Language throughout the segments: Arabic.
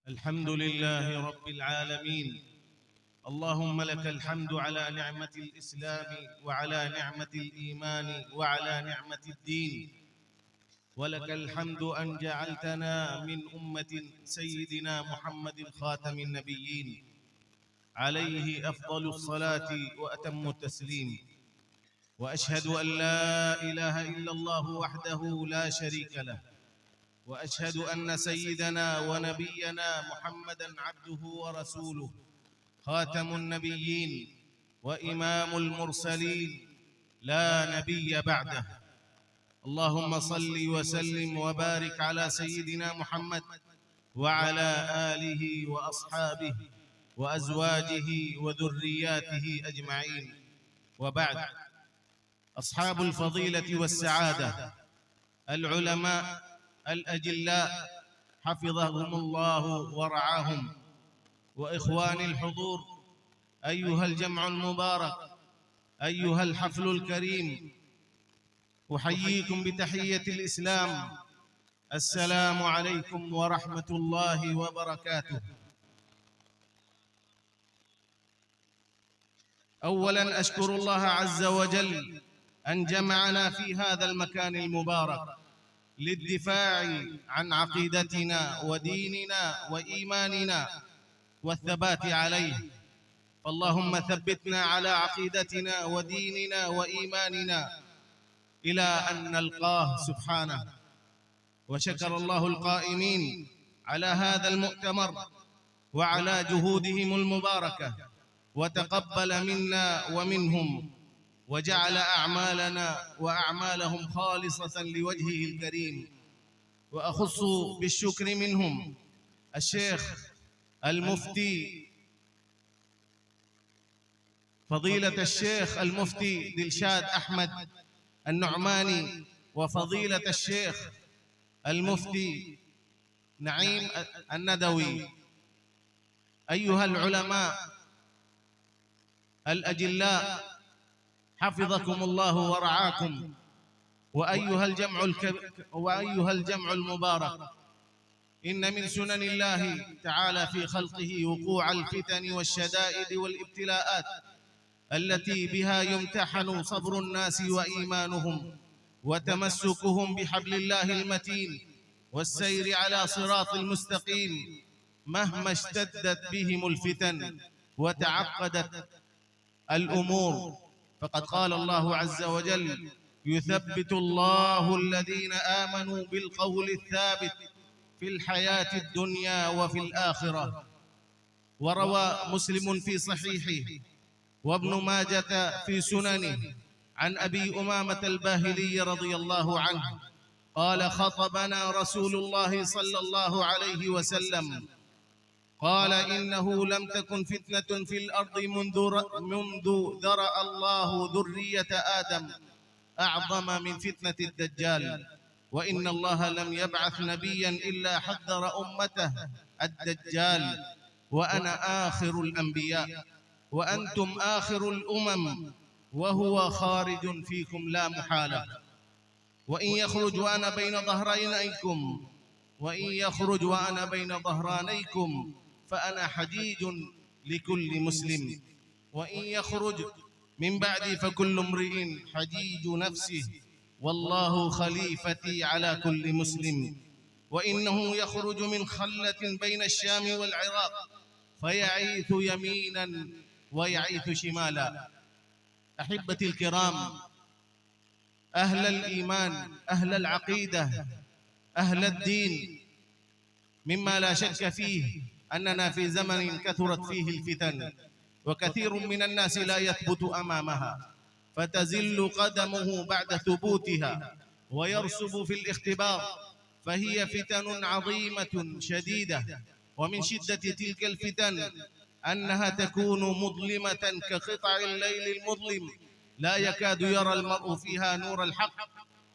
الحمد لله رب العالمين. اللهم لك الحمد على نعمة الإسلام وعلى نعمة الإيمان وعلى نعمة الدين، ولك الحمد أن جعلتنا من أمة سيدنا محمد خاتم النبيين، عليه أفضل الصلاة وأتم التسليم. وأشهد أن لا إله إلا الله وحده لا شريك له، وأشهد أن سيدنا ونبينا محمدًا عبده ورسوله، خاتم النبيين وإمام المرسلين، لا نبي بعده. اللهم صل وسلم وبارك على سيدنا محمد وعلى آله وأصحابه وأزواجه وذرياته أجمعين، وبعد. أصحاب الفضيلة والسعادة، العلماء الأجلاء حفظهم الله ورعاهم، وإخواني الحضور، أيها الجمع المبارك، أيها الحفل الكريم، أحييكم بتحية الإسلام. السلام عليكم ورحمة الله وبركاته. أولاً أشكر الله عز وجل أن جمعنا في هذا المكان المبارك للدفاع عن عقيدتنا وديننا وإيماننا والثبات عليه. فاللهم ثبتنا على عقيدتنا وديننا وإيماننا إلى أن نلقاه سبحانه. وشكر الله القائمين على هذا المؤتمر وعلى جهودهم المباركة، وتقبل منا ومنهم، وجعل أعمالنا وأعمالهم خالصة لوجهه الكريم. وأخص بالشكر منهم الشيخ المفتي فضيلة الشيخ المفتي دلشاد أحمد النعماني، وفضيلة الشيخ المفتي نعيم الندوي. أيها العلماء الأجلاء، حفظكم الله ورعاكم. وأيها الجمع المبارك، إن من سنن الله تعالى في خلقه وقوع الفتن والشدائد والابتلاءات التي بها يمتحن صبر الناس وإيمانهم وتمسكهم بحبل الله المتين والسير على صراط المستقيم، مهما اشتدت بهم الفتن وتعقدت الأمور. فقد قال الله عز وجل: يثبت الله الذين آمنوا بالقول الثابت في الحياة الدنيا وفي الآخرة. وروى مسلم في صحيحه وابن ماجة في سننه عن أبي أمامة الباهلي رضي الله عنه قال: خطبنا رسول الله صلى الله عليه وسلم قال: إنه لم تكن فتنة في الأرض منذ ذرأ الله ذرية آدم أعظم من فتنة الدجال، وإن الله لم يبعث نبيا إلا حذر أمته الدجال، وأنا آخر الأنبياء وأنتم آخر الأمم، وهو خارج فيكم لا محالة. وإن يخرج وأنا بين ظهرانيكم فأنا حجيج لكل مسلم، وإن يخرج من بعدي فكل امرئ حجيج نفسه، والله خليفتي على كل مسلم. وإنه يخرج من خلة بين الشام والعراق فيعيث يمينا ويعيث شمالا. أحبتي الكرام، أهل الإيمان، أهل العقيدة، أهل الدين، مما لا شك فيه أننا في زمن كثرت فيه الفتن، وكثير من الناس لا يثبت أمامها، فتزل قدمه بعد ثبوتها ويرسب في الاختبار، فهي فتن عظيمة شديدة. ومن شدة تلك الفتن أنها تكون مظلمة كقطع الليل المظلم، لا يكاد يرى المرء فيها نور الحق،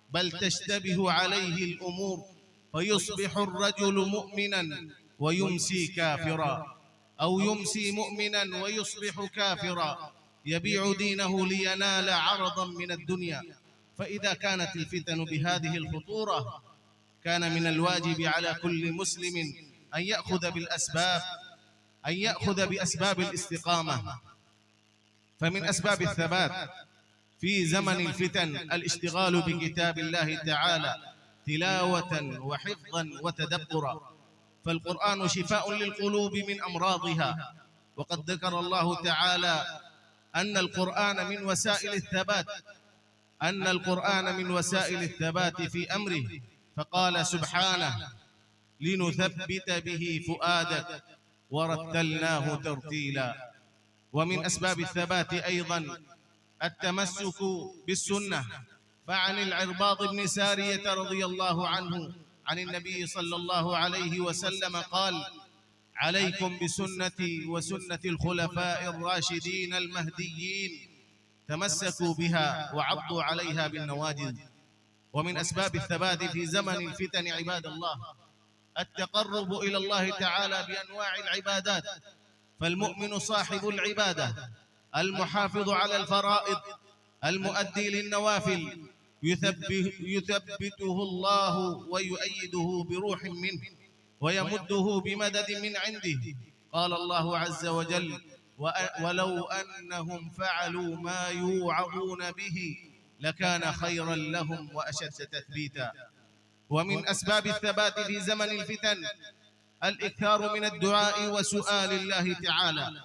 بل تشتبه عليه الأمور، فيصبح الرجل مؤمنا ويمسي كافرا، أو يمسي مؤمنا ويصبح كافرا، يبيع دينه لينال عرضا من الدنيا. فإذا كانت الفتن بهذه الخطورة، كان من الواجب على كل مسلم أن يأخذ بأسباب الاستقامة. فمن أسباب الثبات في زمن الفتن الاشتغال بكتاب الله تعالى تلاوة وحفظا وتدبرا، فالقرآن شفاء للقلوب من أمراضها. وقد ذكر الله تعالى أن القرآن من وسائل الثبات في أمره، فقال سبحانه: لنثبت به فؤادك ورتلناه ترتيلا. ومن أسباب الثبات أيضا التمسك بالسنة، فعن العرباض بن سارية رضي الله عنه عن النبي صلى الله عليه وسلم قال: عليكم بسنتي وسنة الخلفاء الراشدين المهديين، تمسكوا بها وعضوا عليها بالنواجذ. ومن أسباب الثبات في زمن الفتن عباد الله التقرب إلى الله تعالى بأنواع العبادات، فالمؤمن صاحب العبادة المحافظ على الفرائض المؤدي للنوافل يثبته الله ويؤيده بروح منه ويمده بمدد من عنده. قال الله عز وجل: ولو أنهم فعلوا ما يوعظون به لكان خيرا لهم وأشد تثبيتا. ومن أسباب الثبات في زمن الفتن الإكثار من الدعاء وسؤال الله تعالى،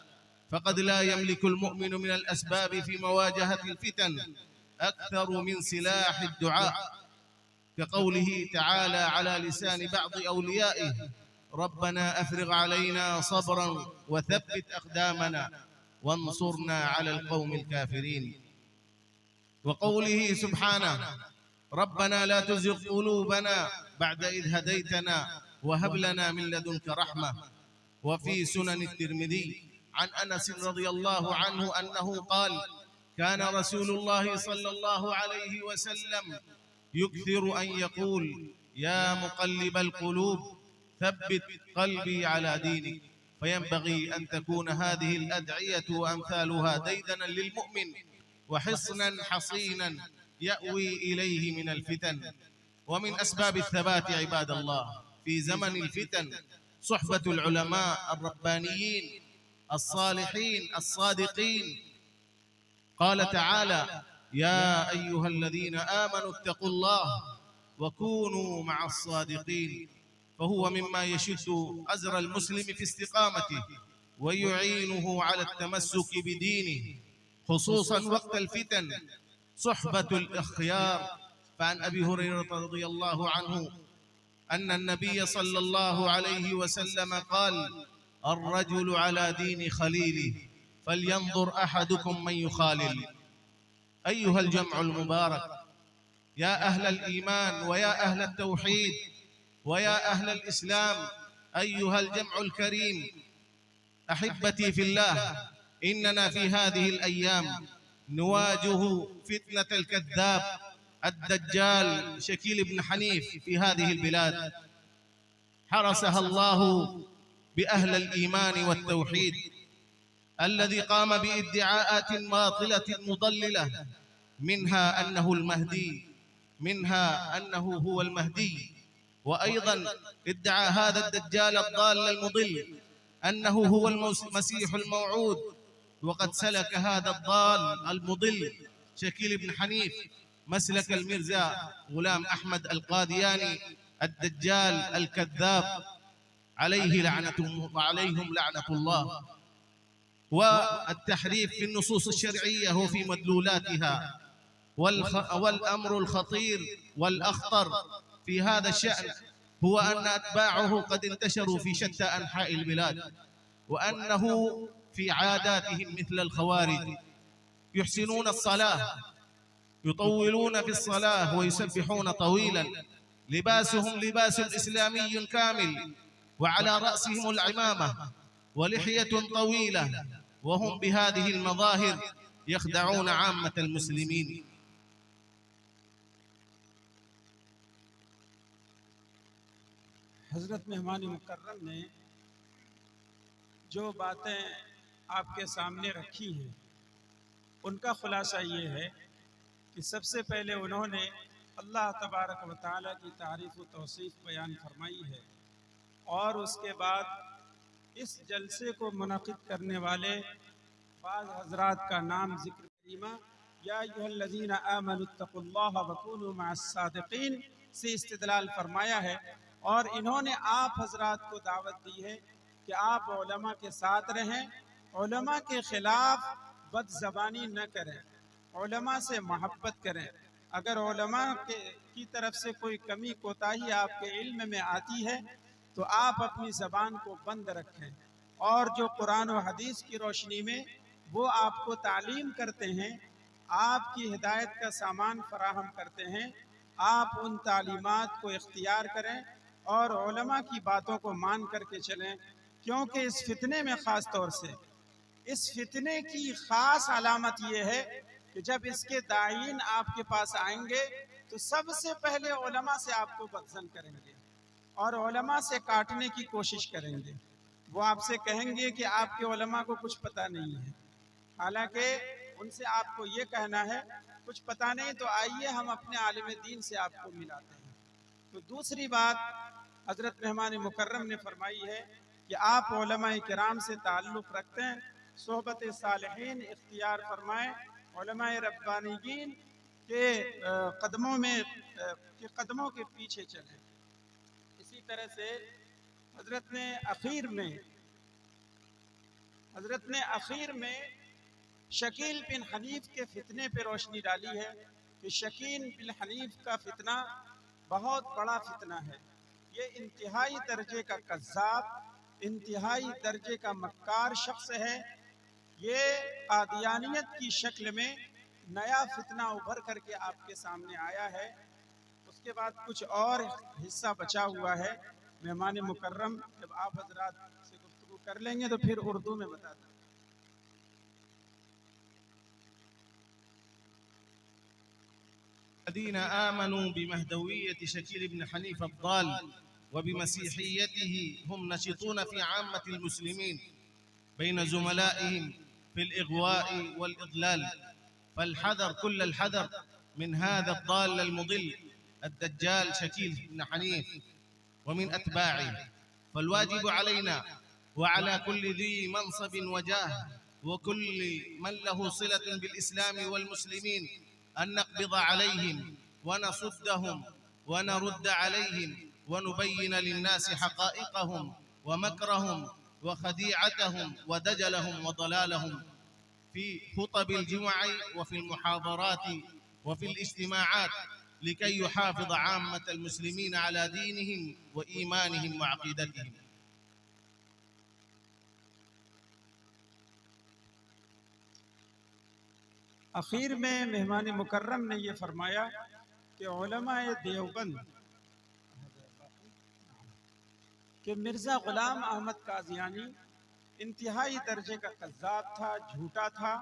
فقد لا يملك المؤمن من الأسباب في مواجهة الفتن أكثر من سلاح الدعاء، كقوله تعالى على لسان بعض أوليائه: ربنا أفرغ علينا صبرا وثبت أقدامنا وانصرنا على القوم الكافرين. وقوله سبحانه: ربنا لا تزغ قلوبنا بعد إذ هديتنا وهب لنا من لدنك رحمة. وفي سنن الترمذي عن أنس رضي الله عنه أنه قال: كان رسول الله صلى الله عليه وسلم يكثر أن يقول: يا مقلب القلوب ثبت قلبي على دينك. فينبغي أن تكون هذه الأدعية وأمثالها ديدنا للمؤمن وحصنا حصينا يأوي إليه من الفتن. ومن أسباب الثبات عباد الله في زمن الفتن صحبة العلماء الربانيين الصالحين الصادقين. قال تعالى: يا أيها الذين آمنوا اتقوا الله وكونوا مع الصادقين. فهو مما يشد أزر المسلم في استقامته ويعينه على التمسك بدينه، خصوصا وقت الفتن، صحبة الأخيار. فعن أبي هريرة رضي الله عنه أن النبي صلى الله عليه وسلم قال: الرجل على دين خليله فلينظر أحدكم من يخالل. أيها الجمع المبارك، يا أهل الإيمان ويا أهل التوحيد ويا أهل الإسلام، أيها الجمع الكريم، أحبتي في الله، إننا في هذه الأيام نواجه فتنة الكذاب الدجال شكيل بن حنيف في هذه البلاد، حرسها الله بأهل الإيمان والتوحيد، الذي قام بادعاءات باطلة مضللة، منها أنه المهدي، منها أنه هو المهدي. وأيضا ادعى هذا الدجال الضال المضل أنه هو المسيح الموعود، وقد سلك هذا الضال المضل شكيل بن حنيف مسلك المرزا غلام أحمد القادياني الدجال الكذاب، عليهم لعنة الله. والتحريف في النصوص الشرعية وفي مدلولاتها. والأمر الخطير والأخطر في هذا الشأن هو أن أتباعه قد انتشروا في شتى أنحاء البلاد، وأنه في عاداتهم مثل الخوارج، يحسنون الصلاة، يطولون في الصلاة ويسبحون طويلا، لباسهم لباس إسلامي كامل، وعلى رأسهم العمامة ولحية طويلة، وهم بهذه المظاهر يخدعون عامة المسلمين. हज़रत मेहमान मुकर्रम ने जो बातें आपके सामने रखी हैं उनका खुलासा ये है कि सबसे पहले उन्होंने अल्लाह तबारक व तआला की तारीफ़ व तौसीफ़ बयान फरमाई है और उसके बाद इस जलसे को मुनक़िद करने वाले बाज़ हज़रात का नाम ज़िक्र करीमा या अय्युहल्लज़ीना आमनुत्तक़ुल्लाह वकूनू मअस्सादिक़ीन से इस्तिदलाल फरमाया है। और इन्होंने आप हज़रात को दावत दी है कि आप उलमा के साथ रहें, उलमा के ख़िलाफ़ बदज़बानी न करें, उलमा से मोहब्बत करें। अगर उलमा की तरफ से कोई कमी कोताही आपके इल्म में आती है तो आप अपनी ज़बान को बंद रखें, और जो कुरान और हदीस की रोशनी में वो आपको तालीम करते हैं, आपकी हिदायत का सामान फराहम करते हैं, आप उन तालीमात को इख्तियार करें और उलमा की बातों को मान करके चलें। क्योंकि इस फितने में ख़ास तौर से इस फितने की ख़ास अलामत ये है कि जब इसके दायीन आपके पास आएंगे तो सबसे पहले उलमा से आपको बदज़न करेंगे और उलमा से काटने की कोशिश करेंगे। वो आपसे कहेंगे कि आपके उलमा को कुछ पता नहीं है, हालांकि उनसे आपको ये कहना है कुछ पता नहीं तो आइए हम अपने आलिम दीन से आपको मिलाते हैं। तो दूसरी बात हज़रत मेहमान मुकर्रम ने फरमाई है कि आप उलमा किराम से ताल्लुक़ रखते हैं, सोहबत सालिहीन इख्तियार फरमाएँ, उलमा रब्बानीयीन के कदमों के पीछे चलें। इसी तरह से हज़रत ने आखिर में शकील बिन हनीफ के फितने पे रोशनी डाली है कि शकील बिन हनीफ का फितना बहुत बड़ा फितना है। ये इंतहाई दर्जे का कज़्ज़ाब, इंतहाई दर्जे का मक्कार शख्स है। ये कादियानियत की शक्ल में नया फितना उभर करके आपके सामने आया है। उसके बाद कुछ और हिस्सा बचा हुआ है। मेहमान मुकर्रम जब आप हजरात से गुफ्तगू कर लेंगे तो फिर उर्दू में बता दें। الذين آمنوا بمهدوية شكيل بن حنيف الضال وبمسيحيته هم نشطون في عامة المسلمين بين زملائهم في الإغواء والإضلال، فالحذر كل الحذر من هذا الضال المضل الدجال شكيل بن حنيف ومن أتباعه. فالواجب علينا وعلى كل ذي منصب وجاه وكل من له صلة بالإسلام والمسلمين أن نقبض عليهم ونصدهم ونرد عليهم ونبين للناس حقائقهم ومكرهم وخديعتهم ودجلهم وضلالهم في خطب الجمع وفي المحاضرات وفي الاجتماعات لكي يحافظ عامة المسلمين على دينهم وإيمانهم وعقيدتهم. आखिर में मेहमान मुकर्रम ने यह फरमाया कि उलमाए देवबंद कि मिर्ज़ा ग़ुलाम अहमद कादियानी इंतहाई दर्जे का कज़्ज़ाब था, झूठा था।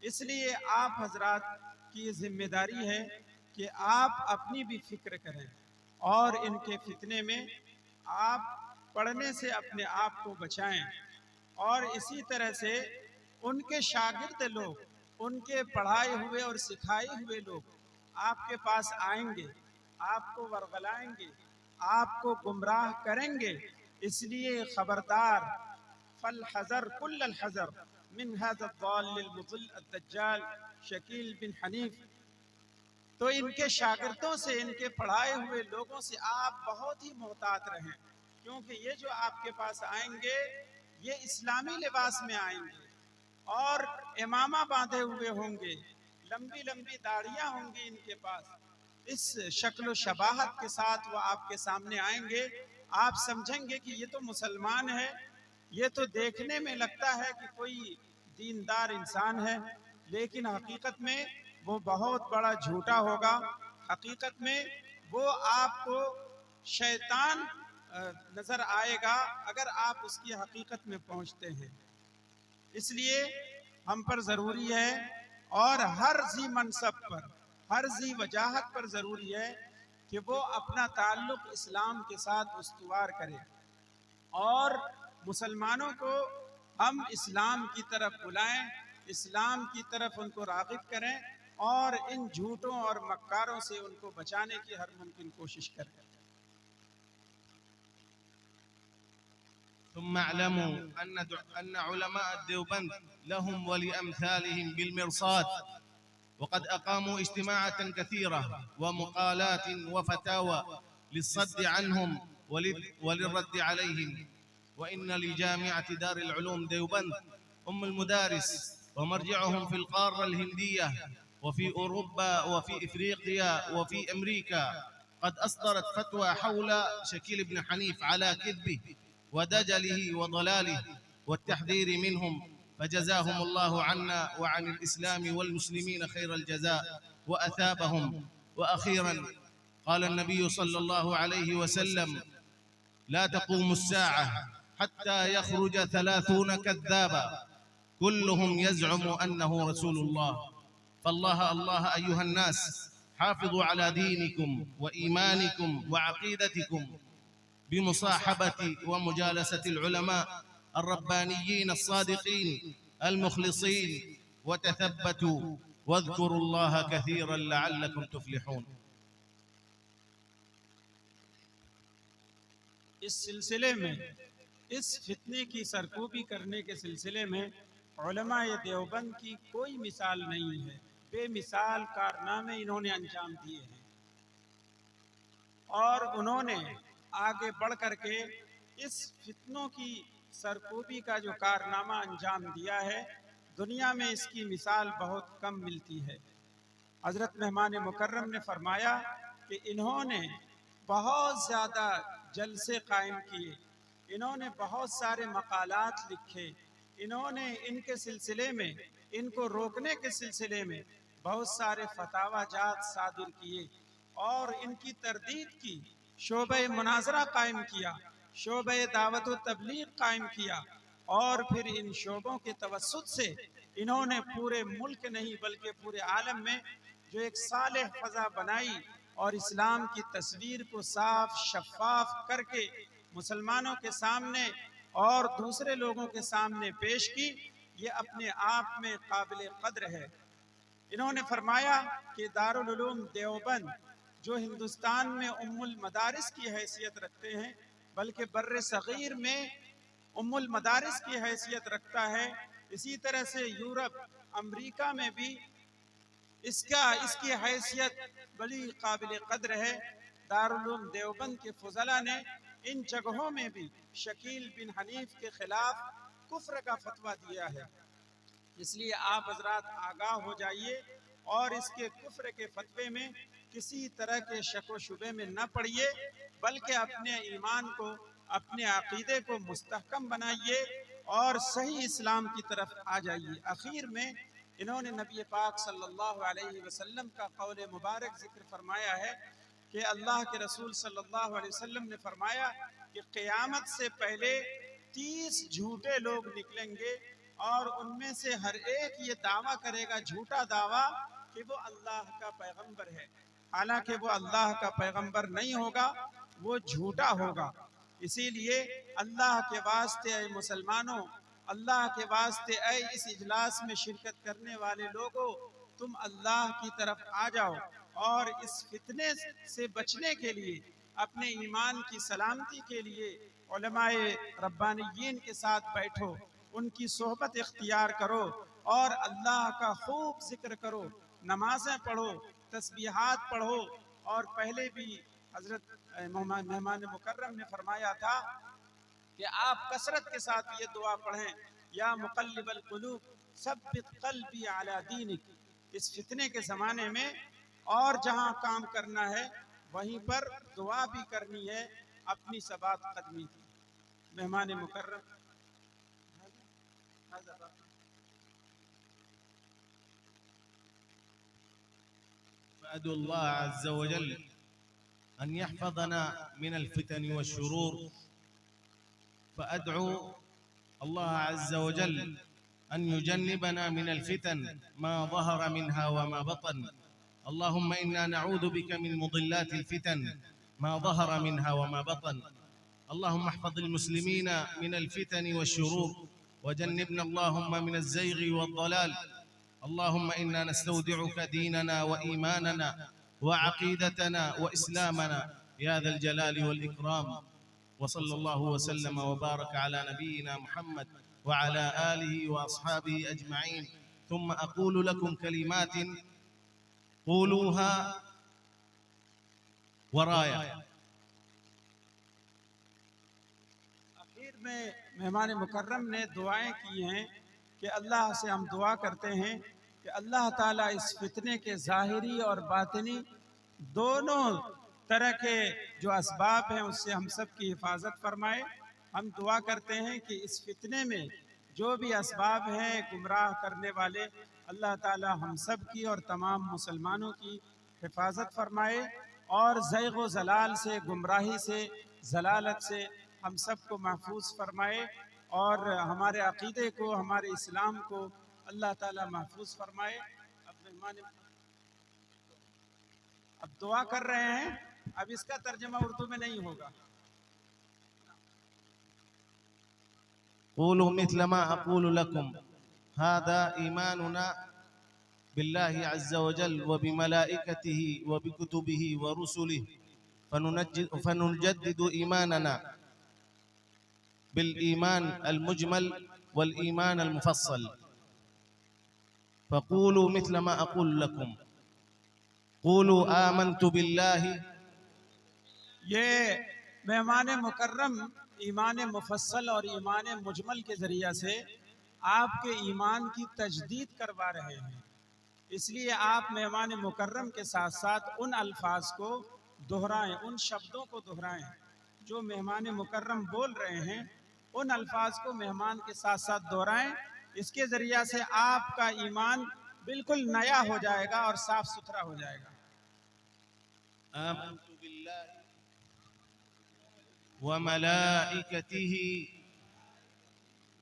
इसलिए आप हजरात की जिम्मेदारी है कि आप अपनी भी फिक्र करें और इनके फितने में आप पढ़ने से अपने आप को बचाएं। और इसी तरह से उनके शागिर्द लोग, उनके पढ़ाए हुए और सिखाए हुए लोग आपके पास आएंगे, आपको वरगलाएंगे, आपको गुमराह करेंगे। इसलिए खबरदार, फल हज़र कुल्ल हज़र मिन हाज़ा ज़ालिल मुज़िल अद्दज्जाल शकील बिन हनीफ। तो इनके शागिर्दों से, इनके पढ़ाए हुए लोगों से आप बहुत ही मोहतात रहें, क्योंकि ये जो आपके पास आएंगे ये इस्लामी लिबास में आएंगे और इमामा बांधे हुए होंगे, लंबी लंबी दाढ़ियाँ होंगी इनके पास। इस शक्ल शबाहत के साथ वो आपके सामने आएंगे। आप समझेंगे कि ये तो मुसलमान है, ये तो देखने में लगता है कि कोई दीनदार इंसान है, लेकिन हकीकत में वो बहुत बड़ा झूठा होगा। हकीकत में वो आपको शैतान नज़र आएगा अगर आप उसकी हकीकत में पहुँचते हैं। इसलिए हम पर ज़रूरी है और हर ज़ी मनसब पर, हर ज़ी वजाहत पर ज़रूरी है कि वो अपना ताल्लुक़ इस्लाम के साथ उस्तवार करे और मुसलमानों को हम इस्लाम की तरफ बुलाएं, इस्लाम की तरफ उनको राग़िब करें और इन झूठों और मक्कारों से उनको बचाने की हर मुमकिन कोशिश करें। ثم اعلموا أن علماء الديوبند لهم ولأمثالهم بالمرصاد، وقد أقاموا اجتماعات كثيرة ومقالات وفتاوى للصد عنهم وللرد عليهم. وإن لجامعة دار العلوم ديوبند أم المدارس ومرجعهم في القارة الهندية وفي أوروبا وفي إفريقيا وفي أمريكا قد أصدرت فتوى حول شكيل بن حنيف على كذبه ودجله وضلاله والتحذير منهم، فجزاهم الله عنا وعن الإسلام والمسلمين خير الجزاء وأثابهم. وأخيرا قال النبي صلى الله عليه وسلم: لا تقوم الساعة حتى يخرج 30 كذابا كلهم يزعم أنه رسول الله. فالله الله أيها الناس، حافظوا على دينكم وإيمانكم وعقيدتكم بمصاحبة ومجالسة العلماء الربانيين الصادقين المخلصين، وتثبتوا واذكروا الله كثيرا لعلكم تفلحون. इस सिलसिले में, इस फितने की सरकूबी करने के सिलसिले में उलमाए देवबंद की कोई मिसाल नहीं है। बेमिसाल कारनामे इन्होंने अंजाम दिए हैं और उन्होंने आगे बढ़ करके इस फितनों की सरकूबी का जो कारनामा अंजाम दिया है, दुनिया में इसकी मिसाल बहुत कम मिलती है। हज़रत मेहमान मुकर्रम ने फरमाया कि इन्होंने बहुत ज़्यादा जलसे कायम किए, इन्होंने बहुत सारे मकालात लिखे, इन्होंने इनके सिलसिले में, इनको रोकने के सिलसिले में बहुत सारे फतावा जात सादिर किए और इनकी तरदीद की, शोबे मुनाजरा कायम किया, शोबे दावत व तबलीग कायम किया और फिर इन शोबों के तवस्सुत से इन्होंने पूरे मुल्क नहीं बल्कि पूरे आलम में जो एक सालेह फ़ज़ा बनाई और इस्लाम की तस्वीर को साफ शफ़ाफ करके मुसलमानों के सामने और दूसरे लोगों के सामने पेश की, ये अपने आप में काबिल क़द्र है। इन्होंने फरमाया कि दारुल उलूम देवबंद जो हिंदुस्तान में उम्मुल मदारिस की हैसियत रखते हैं, बल्कि बर्रे सग़ीर में उम्मुल मदारिस की हैसियत रखता है, इसी तरह से यूरोप अमरीका में भी इसकी हैसियत बड़ी काबिल क़द्र है। दारुल उलूम देवबंद के फ़ुज़ला ने इन जगहों में भी शकील बिन हनीफ के ख़िलाफ़ कुफ्र का फतवा दिया है। इसलिए आप हज़रात आगाह हो जाइए और इसके कुफ्र के फतवे में किसी तरह के शक व शुबे में न पड़िए, बल्कि अपने ईमान को, अपने अक़ीदे को मुस्तहकम बनाइए और सही इस्लाम की तरफ आ जाइए। आखिर में इन्होंने नबी पाक सल्लल्लाहु अलैहि वसल्लम का कौल मुबारक ज़िक्र फरमाया है कि अल्लाह के रसूल सल्लल्लाहु अलैहि वसल्लम ने फरमाया कि क़यामत से पहले 30 झूठे लोग निकलेंगे और उनमें से हर एक ये दावा करेगा, झूठा दावा, कि वो अल्लाह का पैगंबर है, हालांकि वो अल्लाह का पैगंबर नहीं होगा, वो झूठा होगा। इसीलिए अल्लाह के वास्ते ऐ मुसलमानों, अल्लाह के वास्ते ऐ इस इजलास में शिरकत करने वाले लोगों, तुम अल्लाह की तरफ आ जाओ और इस फितने से बचने के लिए, अपने ईमान की सलामती के लिए उलमाए रब्बानियीन के साथ बैठो, उनकी सोहबत इख्तियार करो और अल्लाह का खूब जिक्र करो, नमाजें पढ़ो, तस्बीहात पढ़ो। और पहले भी हज़रत मेहमान मुकर्रम ने फरमाया था कि आप कसरत के साथ ये दुआ पढ़ें, या मुक़ल्लिबल क़ुलूब सब्बित क़ल्बी अला दीनिक। इस फितने के ज़माने में और जहाँ काम करना है वहीं पर दुआ भी करनी है, अपनी सबात कदमी की। मेहमान मुकर्रम فأدعو الله عز وجل أن يحفظنا من الفتن والشرور، فأدعو الله عز وجل أن يجنبنا من الفتن ما ظهر منها وما بطن. اللهم إنا نعوذ بك من مضلات الفتن ما ظهر منها وما بطن. اللهم احفظ المسلمين من الفتن والشرور، وجنبنا اللهم من الزيغ والضلال. اللهم إنا نستودعك ديننا وإيماننا وعقيدتنا وإسلامنا يا ذا الجلال والإكرام. وصلى الله وسلم وبارك على نبينا محمد وعلى آله وأصحابه أجمعين. ثم أقول لكم كلمات قولوها वराया। आखिर में मेहमान मुकर्रम ने दुआएं की हैं कि अल्लाह से हम दुआ करते हैं कि अल्लाह ताला इस फितने के ज़ाहिरी और बातिनी दोनों तरह के जो असबाब हैं उससे हम सब की हिफाजत फरमाए। हम दुआ करते हैं कि इस फितने में जो भी असबाब हैं गुमराह करने वाले, अल्लाह ताला हम सब की और तमाम मुसलमानों की हिफाजत फरमाए और ज़ैग़ व ज़लाल से, गुमराही से, ज़लालत से हम सब को महफूज फरमाए और हमारे अक़ीदे को, हमारे इस्लाम को अल्लाह ताला महफूज फरमाए। अब दुआ कर रहे हैं, अब इसका तर्जमा उर्दू में नहीं होगा। قولوا مثل ما أقول لكم هذا إيماننا بالله عز وجل وبملائكته وبكتبه ورسله، فنجدد إيماننا بالإيمان المجمل والإيمان المفصل. فقولوا مثل ما أقول لكم، قولوا آمنت بالله. ये मेहमान मुकर्रम ईमान मुफस्सल और ईमान मुजमल के ज़रिया से आपके ईमान की तजदीद करवा रहे हैं। इसलिए आप मेहमान मुकर्रम के साथ साथ उन अल्फाज को दोहराएं, उन शब्दों को दोहराएं जो मेहमान मुकर्रम बोल रहे हैं। उन अल्फाज को मेहमान के साथ साथ दोहराएं। इसके ज़रिया से आपका ईमान बिल्कुल नया हो जाएगा और साफ सुथरा हो जाएगा। आमन्तु बिल्लाहि व मलाइकतिही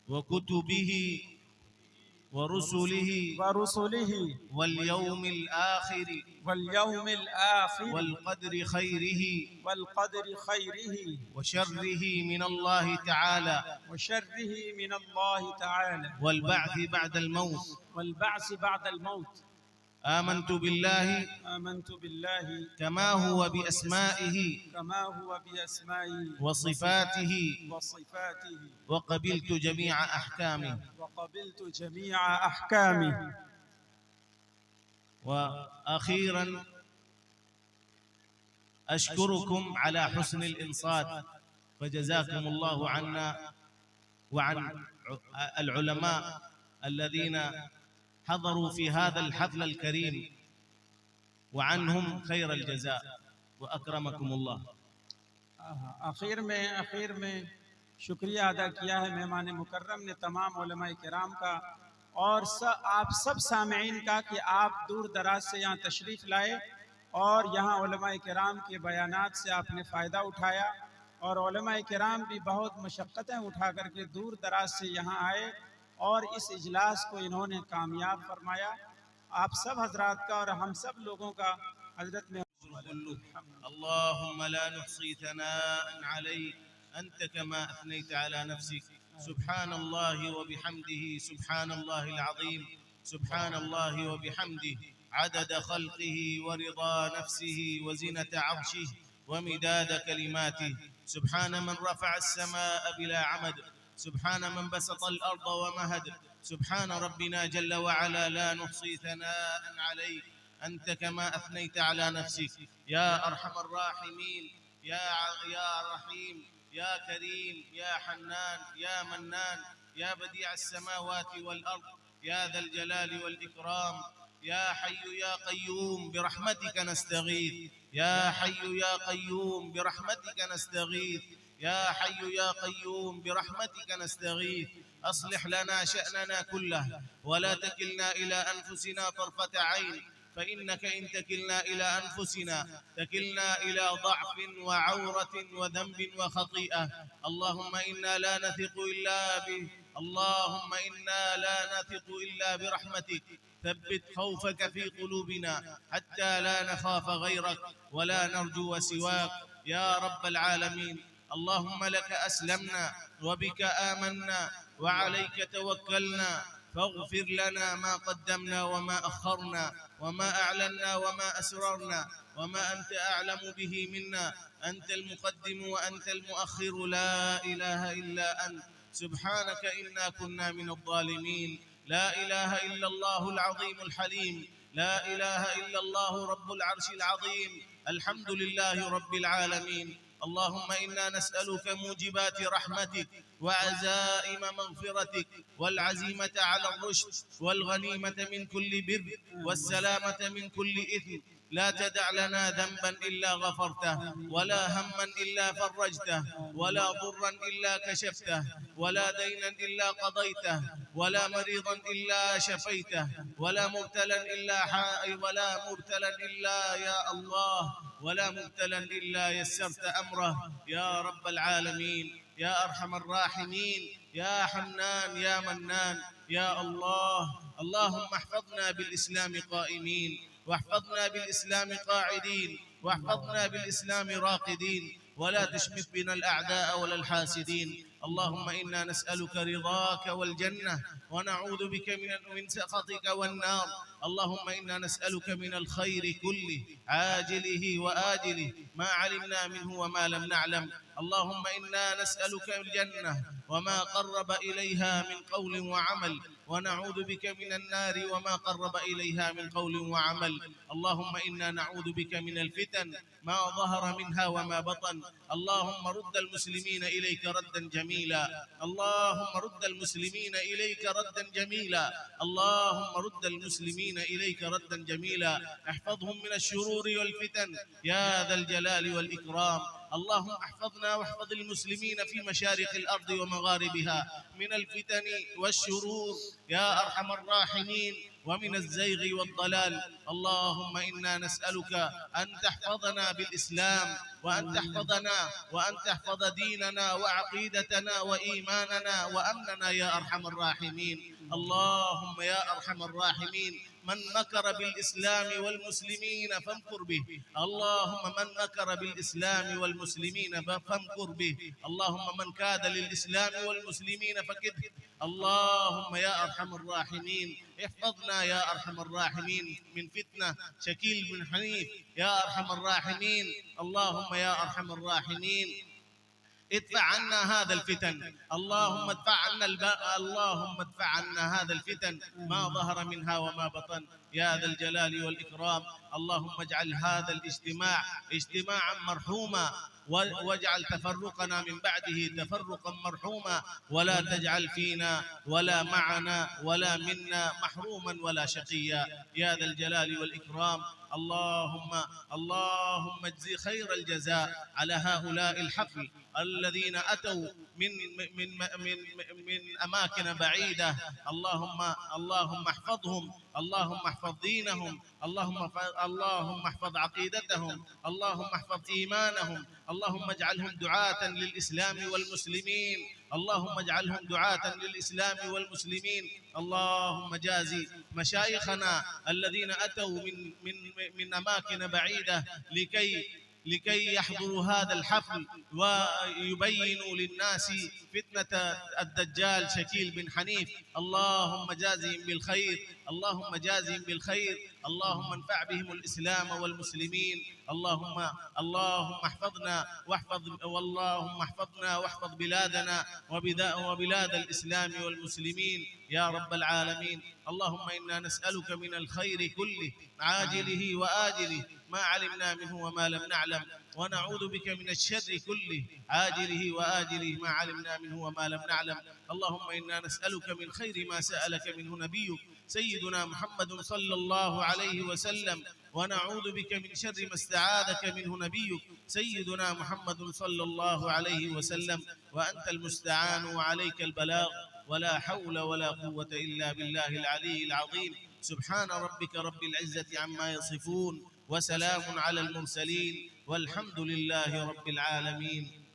व कुतुबिही व रुसुलिही वल यौमिल आखिर वल क़द्रि खैरिही व शर्रिही मिनल्लाहि तआला वल बअ्थ बअदल मौत। آمنت بالله كما هو بأسمائه وصفاته وقبلت جميع أحكامه. وأخيرا أشكركم على حسن الإنصات، فجزاكم الله عنا وعن العلماء الذين حضروا في هذا الحفل الكريم، وعنهم خير الجزاء وأكرمكم الله. आखिर में शुक्रिया अदा किया है मेहमान मुकर्रम ने तमाम उलमाए किराम का और आप सब सामईन का कि आप दूर दराज से यहाँ तशरीफ़ लाए और यहाँ उलमाए किराम के बयानात से आपने फ़ायदा उठाया और उलमाए किराम भी बहुत मशक्क़तें उठा करके दूर दराज से यहाँ आए और इस इजलास को इन्होंने कामयाब फरमाया। आप सब हजरात का और हम सब लोगों का हजरत में अल्लाहुम्मा ला नुहसी थनाअन अलैक अंत कमा अथनैत अला नफ्सिक सुब्हानल्लाहि व बिहम्दिही सुब्हानल्लाहिल अज़ीम सुब्हानल्लाहि व बिहम्दिही अदद खल्क़िही व रिदा नफ्सिही व ज़ीनत अर्शिही व मिदाद कलिमातिही सुब्हान मन रफ़अ अस्समाअ बिला अमद سبحان من بسط الأرض ومهد سبحان ربنا جل وعلا لا نحصي ثناء عليك أنت كما أثنيت على نفسك يا أرحم الراحمين يا رحيم يا كريم يا حنان يا منان يا بديع السماوات والأرض يا ذا الجلال والإكرام يا حي يا قيوم برحمتك نستغيث يا حي يا قيوم برحمتك نستغيث يا حي يا قيوم برحمتك نستغيث أصلح لنا شأننا كله ولا تكلنا إلى أنفسنا طرفة عين، فإنك إن تكلنا إلى أنفسنا تكلنا إلى ضعف وعورة وذنب وخطيئة. اللهم إنا لا نثق إلا برحمتك، ثبت خوفك في قلوبنا حتى لا نخاف غيرك ولا نرجو سواك يا رب العالمين. اللهم لك أسلمنا وبك آمنا وعليك توكلنا فاغفر لنا ما قدمنا وما أخرنا وما أعلنا وما أسررنا وما أنت أعلم به منا. أنت المقدم وأنت المؤخر، لا إله إلا أنت، سبحانك إنا كنا من الظالمين. لا إله إلا الله العظيم الحليم، لا إله إلا الله رب العرش العظيم. الحمد لله رب العالمين. اللهم إنا نسألك موجبات رحمتك وعزائم مغفرتك والعزيمة على الرشد والغنيمة من كل بر والسلامة من كل إثم. لا تدع لنا ذنبا إلا غفرته، ولا هما إلا فرجته، ولا ضرا إلا كشفته، ولا دينا إلا قضيته، ولا مريضا إلا شفيته، ولا مبتلا إلا يا الله، ولا مبتلا إلا يسرت أمره يا رب العالمين، يا أرحم الراحمين، يا حنان يا منان يا الله. اللهم احفظنا بالإسلام قائمين، واحفظنا بالإسلام قاعدين، واحفظنا بالإسلام راقدين، ولا تشمت بنا الأعداء ولا الحاسدين. اللهم إنا نسألك رضاك والجنة، ونعوذ بك من سخطك والنار. اللهم إنا نسألك من الخير كله عاجله وآجله ما علمنا منه وما لم نعلم. اللهم إنا نسألك الجنة وما قرب إليها من قول وعمل، ونعوذ بك من النار وما قرب إليها من قول وعمل. اللهم إنا نعوذ بك من الفتن ما ظهر منها وما بطن. اللهم رد المسلمين إليك ردا جميلا، اللهم رد المسلمين إليك ردا جميلا، اللهم رد المسلمين إليك ردا جميلا. احفظهم من الشرور والفتن يا ذا الجلال والإكرام. اللهم احفظنا واحفظ المسلمين في مشارق الأرض ومغاربها من الفتن والشرور يا أرحم الراحمين، ومن الزيغ والضلال. اللهم إنا نسألك أن تحفظنا بالإسلام، وأن تحفظ ديننا وعقيدتنا وإيماننا وأمننا يا أرحم الراحمين. اللهم يا أرحم الراحمين، من مكر بالإسلام والمسلمين فامكر به، اللهم من مكر بالإسلام والمسلمين فامكر به، اللهم من كاد للإسلام والمسلمين فكده. اللهم يا أرحم الراحمين احفظنا يا أرحم الراحمين من فتنة شكيل بن حنيف يا أرحم الراحمين. اللهم يا أرحم الراحمين ادفع عنا هذا الفتن، اللهم اللهم ادفع عنا هذا الفتن ما ظهر منها وما بطن يا ذا الجلال والإكرام. اللهم اجعل هذا الاجتماع اجتماعا مرحوما، واجعل تفرقنا من بعده تفرقا مرحوما، ولا تجعل فينا ولا معنا ولا منا محروما ولا شقيا يا ذا الجلال والإكرام. اللهم اجزي خير الجزاء على هؤلاء الحفل الذين أتوا من أماكن بعيدة. اللهم احفظهم، اللهم احفظ دينهم، اللهم احفظ عقيدتهم، اللهم احفظ إيمانهم، اللهم اجعلهم دعاة للإسلام والمسلمين، اللهم اجعلهم دعاة للإسلام والمسلمين. اللهم جازي مشايخنا الذين أتوا من أماكن بعيدة لكي يحضروا هذا الحفل ويبينوا للناس فتنة الدجال شكيل بن حنيف. اللهم جازهم بالخير، اللهم جازهم بالخير، اللهم انفع بهم الإسلام والمسلمين. اللهم احفظنا واحفظ بلادنا وبلاد الإسلام والمسلمين يا رب العالمين. اللهم إنا نسألك من الخير كله عاجله وآجله ما علمنا منه وما لم نعلم، ونعوذ بك من الشر كله عاجله وآجله ما علمنا منه وما لم نعلم. اللهم إنا نسألك من خير ما سألك منه نبيك سيدنا محمد صلى الله عليه وسلم، ونعوذ بك من شر ما استعاذك منه نبيك سيدنا محمد صلى الله عليه وسلم. وأنت المستعان وعليك البلاغ، ولا حول ولا قوة إلا بالله العلي العظيم. سبحان ربك رب العزة عما يصفون، وسلام على المرسلين، والحمد لله رب العالمين.